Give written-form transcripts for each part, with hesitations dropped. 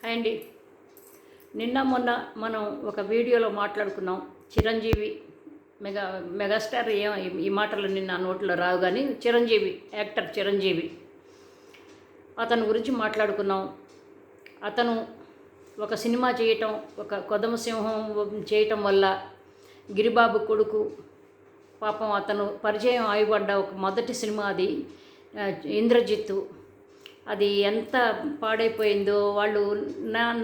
Hi అండి. నిన్న మొన్న మనం ఒక వీడియోలో మాట్లాడుకున్నాం. చిరంజీవి మెగాస్టార్ ఈ మాటలు నిన్న నోట్లో రావు, కానీ చిరంజీవి, యాక్టర్ చిరంజీవి, అతని గురించి మాట్లాడుకున్నాం. అతను ఒక సినిమా చేయటం, ఒక కొదమ సింహం చేయటం వల్ల గిరిబాబు కొడుకు పాపం అతను పరిచయం అయిపడ్డ ఒక మొదటి సినిమా అది ఇంద్రజిత్తు. అది ఎంత పాడైపోయిందో వాళ్ళు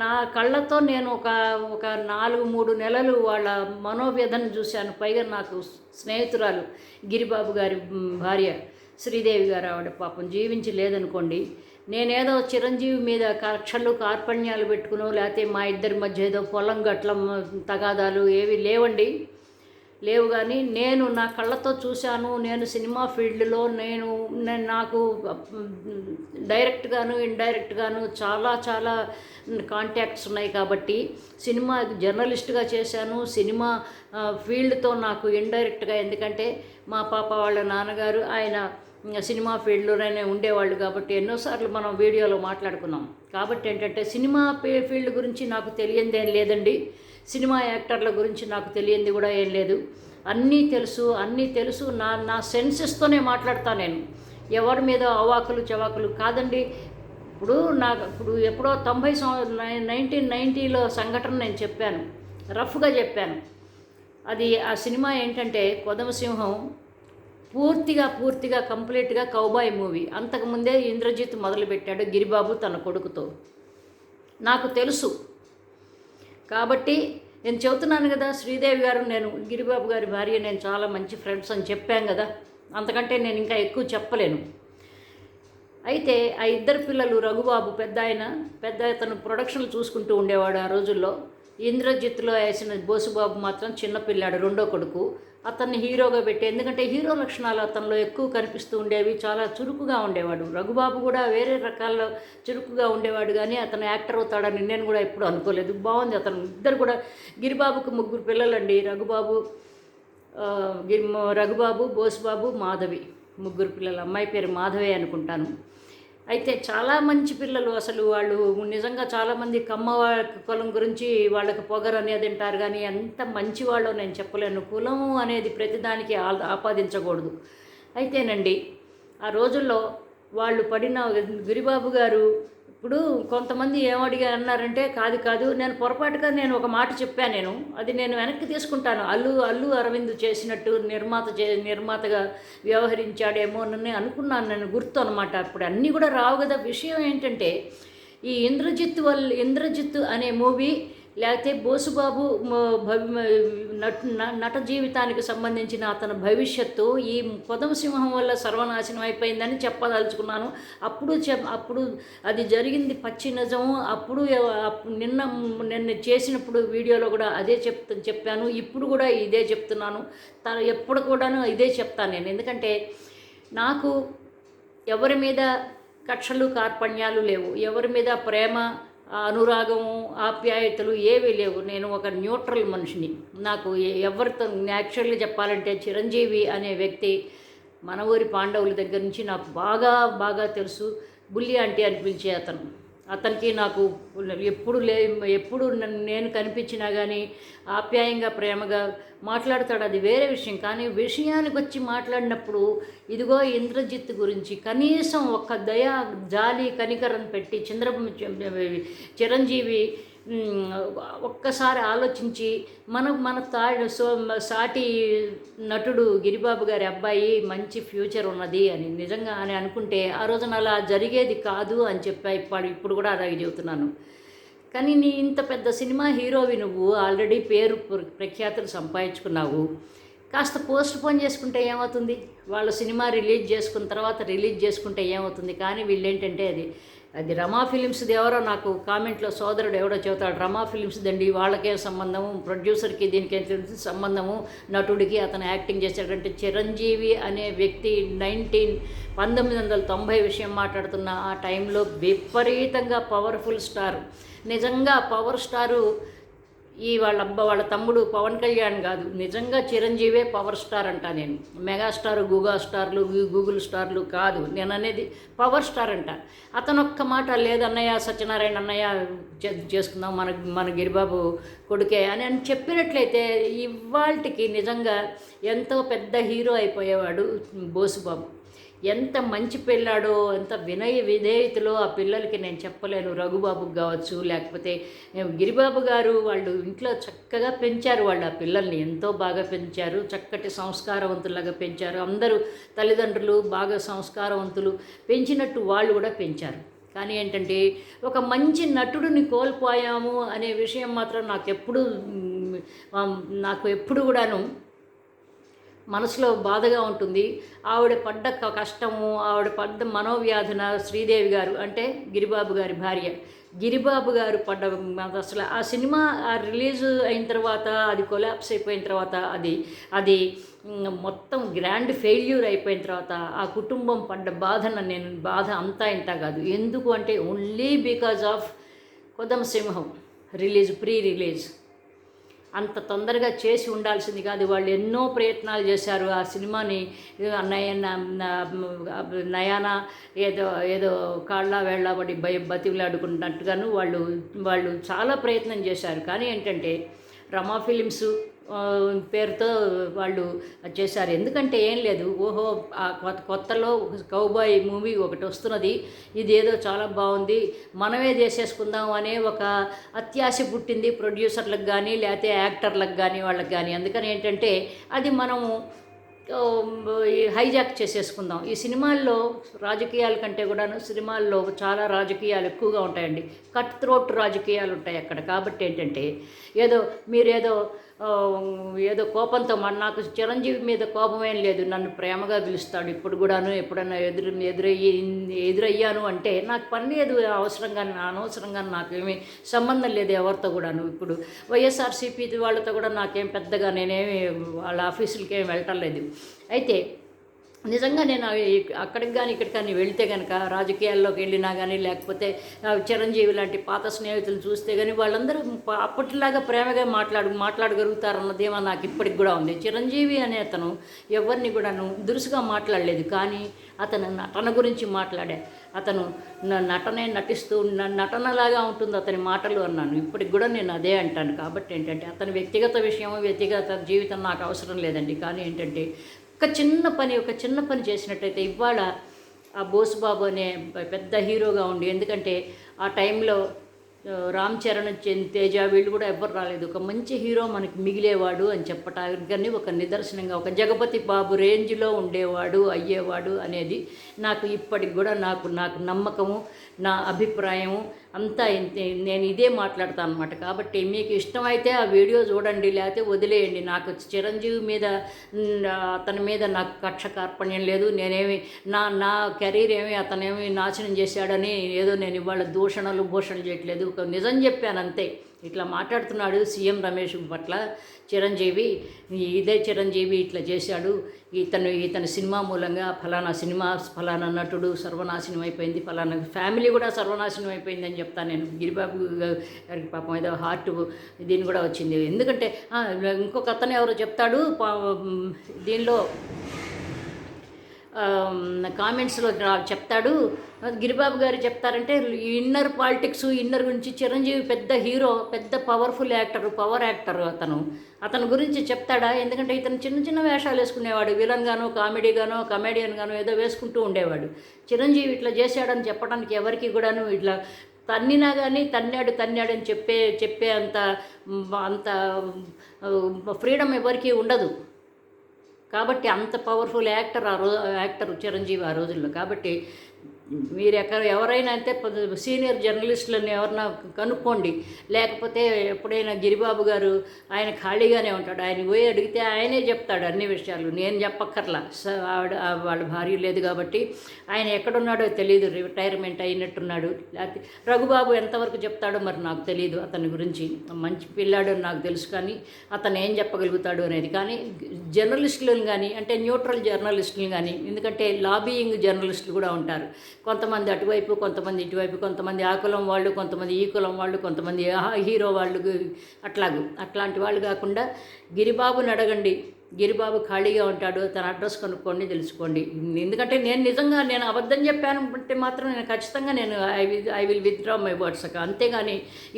నా కళ్ళతో నేను ఒక 4-3 నెలలు వాళ్ళ మనోవ్యధను చూశాను. పైగా నాకు స్నేహితురాలు గిరిబాబు గారి భార్య శ్రీదేవి గారు, ఆవిడ పాపం జీవించి లేదనుకోండి. నేనేదో చిరంజీవి మీద కక్షలు కార్పణ్యాలు పెట్టుకునో, లేకపోతే మా ఇద్దరి మధ్య ఏదో పొలం గట్ల తగాదాలు ఏవి లేవు, కానీ నేను నా కళ్ళతో చూశాను. నేను సినిమా ఫీల్డ్లో నాకు డైరెక్ట్గాను ఇండైరెక్ట్గాను చాలా కాంటాక్ట్స్ ఉన్నాయి. కాబట్టి సినిమా జర్నలిస్ట్గా చేశాను. సినిమా ఫీల్డ్తో నాకు ఇండైరెక్ట్గా, ఎందుకంటే మా పాప వాళ్ళ నాన్నగారు ఆయన సినిమా ఫీల్డ్లోనే ఉండేవాళ్ళు. కాబట్టి ఎన్నోసార్లు మనం వీడియోలో మాట్లాడుకున్నాం. కాబట్టి ఏంటంటే సినిమా ఫీల్డ్ గురించి నాకు తెలియంది ఏం లేదండి. సినిమా యాక్టర్ల గురించి నాకు తెలియంది కూడా ఏం లేదు. అన్నీ తెలుసు. నా సెన్సెస్తోనే మాట్లాడతాను నేను. ఎవరి మీద అవాకులు చవాకులు కాదండి. ఇప్పుడు ఎప్పుడో 1990లో సంఘటన నేను చెప్పాను, రఫ్గా చెప్పాను. అది ఆ సినిమా ఏంటంటే కొదమసింహం పూర్తిగా కంప్లీట్గా కౌబాయ్ మూవీ. అంతకుముందే ఇంద్రజిత్ మొదలుపెట్టాడు గిరిబాబు తన కొడుకుతో. నాకు తెలుసు కాబట్టి నేను చెబుతున్నాను కదా. శ్రీదేవి గారు, నేను గిరిబాబు గారి భార్య, నేను చాలా మంచి ఫ్రెండ్స్ అని చెప్పాను కదా. అంతకంటే నేను ఇంకా ఎక్కువ చెప్పలేను. అయితే ఆ ఇద్దరు పిల్లలు, రఘుబాబు పెద్ద అతను ప్రొడక్షన్లు చూసుకుంటూ ఉండేవాడు ఆ రోజుల్లో. ఇంద్రజిత్తులో వేసిన బోసుబాబు మాత్రం చిన్నపిల్లాడు, రెండో కొడుకు. అతన్ని హీరోగా పెట్టి, ఎందుకంటే హీరో లక్షణాలు అతనిలో ఎక్కువ కనిపిస్తూ ఉండేవి. చాలా చురుకుగా ఉండేవాడు. రఘుబాబు కూడా వేరే రకాల్లో చురుకుగా ఉండేవాడు, కానీ అతను యాక్టర్ అవుతాడని నేను కూడా ఎప్పుడు అనుకోలేదు. బాగుంది. అతను ఇద్దరు కూడా, గిరిబాబుకు 3 పిల్లలండి. రఘుబాబు, బోసుబాబు, మాధవి, 3 పిల్లలు. అమ్మాయి పేరు మాధవి అనుకుంటాను. అయితే చాలా మంచి పిల్లలు. అసలు వాళ్ళు నిజంగా చాలామంది కమ్మ కులం గురించి వాళ్ళకి పొగరు అనేది తింటారు, కానీ ఎంత మంచి వాళ్ళో నేను చెప్పలేను. కులం అనేది ప్రతిదానికి ఆపాదించకూడదు. అయితేనండి ఆ రోజుల్లో వాళ్ళు పడిన గిరిబాబు గారు, ఇప్పుడు కొంతమంది అన్నారంటే కాదు, నేను పొరపాటుగా ఒక మాట చెప్పాను. అది నేను వెనక్కి తీసుకుంటాను. అల్లు అరవింద్ చేసినట్టు నిర్మాతగా వ్యవహరించాడేమో అని అనుకున్నాను. నేను గుర్తు అనమాట. అప్పుడు అన్నీ కూడా రావు కదా. విషయం ఏంటంటే ఈ ఇంద్రజిత్తు అనే మూవీ, లేకపోతే బోసుబాబు నట జీవితానికి సంబంధించిన అతని భవిష్యత్తు ఈ కొదమసింహం వల్ల సర్వనాశనం అయిపోయిందని చెప్పదలుచుకున్నాను. అప్పుడు అది జరిగింది పచ్చి నిజము. నిన్న చేసినప్పుడు వీడియోలో కూడా అదే చెప్పాను. ఇప్పుడు కూడా ఇదే చెప్తున్నాను. ఎప్పుడు కూడాను ఇదే చెప్తాను నేను. ఎందుకంటే నాకు ఎవరి మీద కక్షలు కార్పణ్యాలు లేవు. ఎవరి మీద ప్రేమ, అనురాగము, ఆప్యాయతలు ఏవీ లేవు. నేను ఒక న్యూట్రల్ మనిషిని. నాకు ఎవరితో, యాక్చువల్గా చెప్పాలంటే చిరంజీవి అనే వ్యక్తి మన ఊరి పాండవుల దగ్గర నుంచి నాకు బాగా తెలుసు. బుల్లి ఆంటీ అని పిలిచే అతనికి నాకు ఎప్పుడు నేను కనిపించినా కానీ ఆప్యాయంగా ప్రేమగా మాట్లాడతాడు. అది వేరే విషయం. కానీ విషయానికి వచ్చి మాట్లాడినప్పుడు ఇదిగో ఇంద్రజిత్ గురించి కనీసం ఒక్క దయ, జాలి, కనికరం పెట్టి చిరంజీవి ఒక్కసారి ఆలోచించి మన సాటి నటుడు గిరిబాబు గారి అబ్బాయి మంచి ఫ్యూచర్ ఉన్నది అని నిజంగా అని అనుకుంటే ఆ రోజున అలా జరిగేది కాదు అని చెప్పా. ఇప్పుడు కూడా అలాగే చెబుతున్నాను. కానీ ఇంత పెద్ద సినిమా హీరోవి, నువ్వు ఆల్రెడీ పేరు ప్రఖ్యాతులు సంపాదించుకున్నావు. కాస్త పోస్ట్ పోన్ చేసుకుంటే ఏమవుతుంది? వాళ్ళు సినిమా రిలీజ్ చేసుకుంటే ఏమవుతుంది? కానీ వీళ్ళేంటంటే అది రమా ఫిలిమ్స్ది. ఎవరో నాకు కామెంట్లో సోదరుడు ఎవడో చెబుతాడు, రమా ఫిలిమ్స్ దండి, వాళ్ళకే సంబంధము, ప్రొడ్యూసర్కి దీనికి సంబంధము, నటుడికి అతను యాక్టింగ్ చేశాడంటే. చిరంజీవి అనే వ్యక్తి 1990 విషయం మాట్లాడుతున్న ఆ టైంలో విపరీతంగా పవర్ఫుల్ స్టార్. నిజంగా పవర్ స్టారు వాళ్ళ తమ్ముడు పవన్ కళ్యాణ్ కాదు, నిజంగా చిరంజీవే పవర్ స్టార్ అంట నేను. మెగాస్టార్, గూగుల్ స్టార్లు కాదు నేను అనేది, పవర్ స్టార్ అంట. అతను ఒక్క మాట లేదన్నయ్య, సత్యనారాయణ అన్నయ్య చేసుకుందాం, మన గిరిబాబు కొడుకే అని చెప్పినట్లయితే ఇవాళకి నిజంగా ఎంతో పెద్ద హీరో అయిపోయేవాడు బోసుబాబు. ఎంత మంచి పిల్లాడో, ఎంత విధేయతలో ఆ పిల్లలకి నేను చెప్పలేను. రఘుబాబుకి కావచ్చు, లేకపోతే గిరిబాబు గారు వాళ్ళు ఇంట్లో చక్కగా పెంచారు. వాళ్ళు ఆ పిల్లల్ని ఎంతో బాగా పెంచారు, చక్కటి సంస్కారవంతులాగా పెంచారు. అందరూ తల్లిదండ్రులు బాగా సంస్కారవంతులు, పెంచినట్టు వాళ్ళు కూడా పెంచారు. కానీ ఏంటంటే ఒక మంచి నటుడిని కోల్పోయాము అనే విషయం మాత్రం నాకు ఎప్పుడు కూడాను మనసులో బాధగా ఉంటుంది. ఆవిడ పడ్డ కష్టము, ఆవిడ పడ్డ మనోవ్యాధన, శ్రీదేవి గారు అంటే గిరిబాబు గారి భార్య, గిరిబాబు గారు పడ్డ అసలు ఆ సినిమా రిలీజ్ అయిన తర్వాత, అది కొలాప్స్ అయిపోయిన తర్వాత, అది మొత్తం గ్రాండ్ ఫెయిల్యూర్ అయిపోయిన తర్వాత ఆ కుటుంబం పడ్డ బాధ అంతా ఇంత కాదు. ఎందుకు అంటే ఓన్లీ బికాజ్ ఆఫ్ కొదమ సింహం ప్రీ రిలీజ్ అంత తొందరగా చేసి ఉండాల్సింది కాదు. వాళ్ళు ఎన్నో ప్రయత్నాలు చేశారు ఆ సినిమాని. నయానా ఏదో కాళ్ళ వేళ్ళబడి బతిలాడుకున్నట్టుగాను వాళ్ళు చాలా ప్రయత్నం చేశారు. కానీ ఏంటంటే రమా ఫిలిమ్స్ పేరుతో వాళ్ళు చేశారు. ఎందుకంటే ఏం లేదు, ఓహో కొత్తలో కౌబాయ్ మూవీ ఒకటి వస్తున్నది, ఇది ఏదో చాలా బాగుంది, మనమే చేసేసుకుందాం అనే ఒక అత్యాశ పుట్టింది ప్రొడ్యూసర్లకు కానీ, లేకపోతే యాక్టర్లకు కానీ, వాళ్ళకి కానీ. అందుకని ఏంటంటే అది మనము హైజాక్ చేసేసుకుందాం. ఈ సినిమాల్లో రాజకీయాల కంటే కూడాను సినిమాల్లో చాలా రాజకీయాలు ఎక్కువగా ఉంటాయండి, కట్ త్రోట్ రాజకీయాలు ఉంటాయి అక్కడ. కాబట్టి ఏంటంటే ఏదో కోపంతో నాకు చిరంజీవి మీద కోపమేం లేదు, నన్ను ప్రేమగా పిలుస్తాడు ఇప్పుడు కూడాను. ఎప్పుడన్నా ఎదురయ్యాను అంటే నాకు పని లేదు, అనవసరంగా నాకేమీ సంబంధం లేదు ఎవరితో కూడాను. ఇప్పుడు వైఎస్ఆర్సీపీ వాళ్ళతో కూడా నాకేం పెద్దగా నేనేమి వాళ్ళ ఆఫీసులకి ఏమి వెళ్ళటం లేదు. అయితే నిజంగా నేను అక్కడికి కానీ ఇక్కడికి కానీ వెళితే కనుక, రాజకీయాల్లోకి వెళ్ళినా కానీ, లేకపోతే చిరంజీవి లాంటి పాత స్నేహితులు చూస్తే కానీ, వాళ్ళందరూ అప్పటిలాగా ప్రేమగా మాట్లాడగలుగుతారన్నదేమో నాకు ఇప్పటికి కూడా ఉంది. చిరంజీవి అనే అతను ఎవరిని కూడాను దురుసుగా మాట్లాడలేదు, కానీ అతను నటన గురించి అతను నటనే నటిస్తూ నటనలాగా ఉంటుంది అతని మాటలు అన్నాను. ఇప్పటికి కూడా నేను అదే అంటాను. కాబట్టి ఏంటంటే అతని వ్యక్తిగత విషయం, వ్యక్తిగత జీవితం నాకు అవసరం లేదండి. కానీ ఏంటంటే ఒక చిన్న పని చేసినట్టయితే ఇవాళ ఆ బోసుబాబు అనే పెద్ద హీరోగా ఉండి, ఎందుకంటే ఆ టైంలో రామ్ చరణ్, తేజ వీళ్ళు కూడా ఎవ్వరు రాలేదు, ఒక మంచి హీరో మనకి మిగిలేవాడు అని చెప్పటానికి ఒక నిదర్శనంగా, ఒక జగపతి బాబు రేంజ్లో ఉండేవాడు అయ్యేవాడు అనేది నాకు ఇప్పటికి కూడా నాకు నమ్మకము, నా అభిప్రాయము అంతా నేను ఇదే మాట్లాడతాను అన్నమాట. కాబట్టి మీకు ఇష్టమైతే ఆ వీడియో చూడండి, లేకపోతే వదిలేయండి. నాకు చిరంజీవి మీద అతని మీద నాకు కక్ష కార్పణ్యం లేదు. నేనేమి నా కెరీర్ ఏమి అతనేమి నాశనం చేశాడని ఏదో నేను ఇవాళ భూషణలు చేయట్లేదు, ఒక నిజం చెప్పాను అంతే. ఇట్లా మాట్లాడుతున్నాడు సీఎం రమేష్ పట్ల చిరంజీవి, ఇదే చిరంజీవి ఇట్లా చేశాడు, ఇతని సినిమా మూలంగా ఫలానా నటుడు సర్వనాశనం అయిపోయింది, ఫలానా ఫ్యామిలీ కూడా సర్వనాశనం అయిపోయింది అని చెప్తాను నేను. గిరిబాబు గారికి పాపం ఏదో హార్ట్ దీని కూడా వచ్చింది. ఎందుకంటే ఇంకొక అతను ఎవరో చెప్తాడు దీనిలో కామెంట్స్లో చెప్తాడు, గిరిబాబు గారు చెప్తారంటే ఇన్నర్ పాలిటిక్స్, ఇన్నర్ గురించి. చిరంజీవి పెద్ద హీరో, పెద్ద పవర్ యాక్టర్ అతను గురించి చెప్తాడా? ఎందుకంటే ఇతను చిన్న వేషాలు వేసుకునేవాడు, విలన్ గానో కమెడియన్ గానో ఏదో వేసుకుంటూ ఉండేవాడు. చిరంజీవి ఇట్లా చేశాడని చెప్పడానికి ఎవరికి కూడాను ఇట్లా తన్నినా కానీ తన్నాడని చెప్పే అంత ఫ్రీడమ్ ఎవరికి ఉండదు. కాబట్టి అంత పవర్ఫుల్ యాక్టర్ చిరంజీవి ఆ రోజుల్లో. కాబట్టి మీరు ఎవరైనా అంటే సీనియర్ జర్నలిస్టులను ఎవరన్నా కనుక్కోండి, లేకపోతే ఎప్పుడైనా గిరిబాబు గారు ఆయన ఖాళీగానే ఉంటాడు, ఆయన పోయి అడిగితే ఆయనే చెప్తాడు అన్ని విషయాలు, నేను చెప్పక్కర్లా. వాళ్ళ భార్య లేదు కాబట్టి ఆయన ఎక్కడున్నాడో తెలియదు, రిటైర్మెంట్ అయినట్టున్నాడు. లేకపోతే రఘుబాబు ఎంతవరకు చెప్తాడో మరి నాకు తెలియదు అతని గురించి. మంచి పిల్లాడు అని నాకు తెలుసు, కానీ అతను ఏం చెప్పగలుగుతాడు అనేది. కానీ జర్నలిస్టులను కానీ, అంటే న్యూట్రల్ జర్నలిస్టులు కానీ, ఎందుకంటే లాబీయింగ్ జర్నలిస్టులు కూడా ఉంటారు కొంతమంది అటువైపు, కొంతమంది ఇటువైపు, కొంతమంది ఆ కులం వాళ్ళు, కొంతమంది ఈ కులం వాళ్ళు, కొంతమంది హీరో వాళ్ళు, అట్లాంటి వాళ్ళు కాకుండా గిరిబాబుని అడగండి. గిరిబాబు ఖాళీగా ఉంటాడు, తన అడ్రస్ కనుక్కోండి, తెలుసుకోండి. ఎందుకంటే నేను అబద్ధం చెప్పాను అంటే మాత్రం నేను ఖచ్చితంగా I will withdraw my words అంతేగాని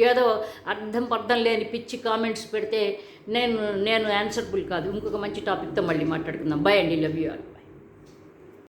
ఏదో అర్థం లేని పిచ్చి కామెంట్స్ పెడితే నేను ఆన్సర్బుల్ కాదు. ఇంకొక మంచి టాపిక్తో మళ్ళీ మాట్లాడుకుందాం. బై అండి, లవ్ యూ ఆల్.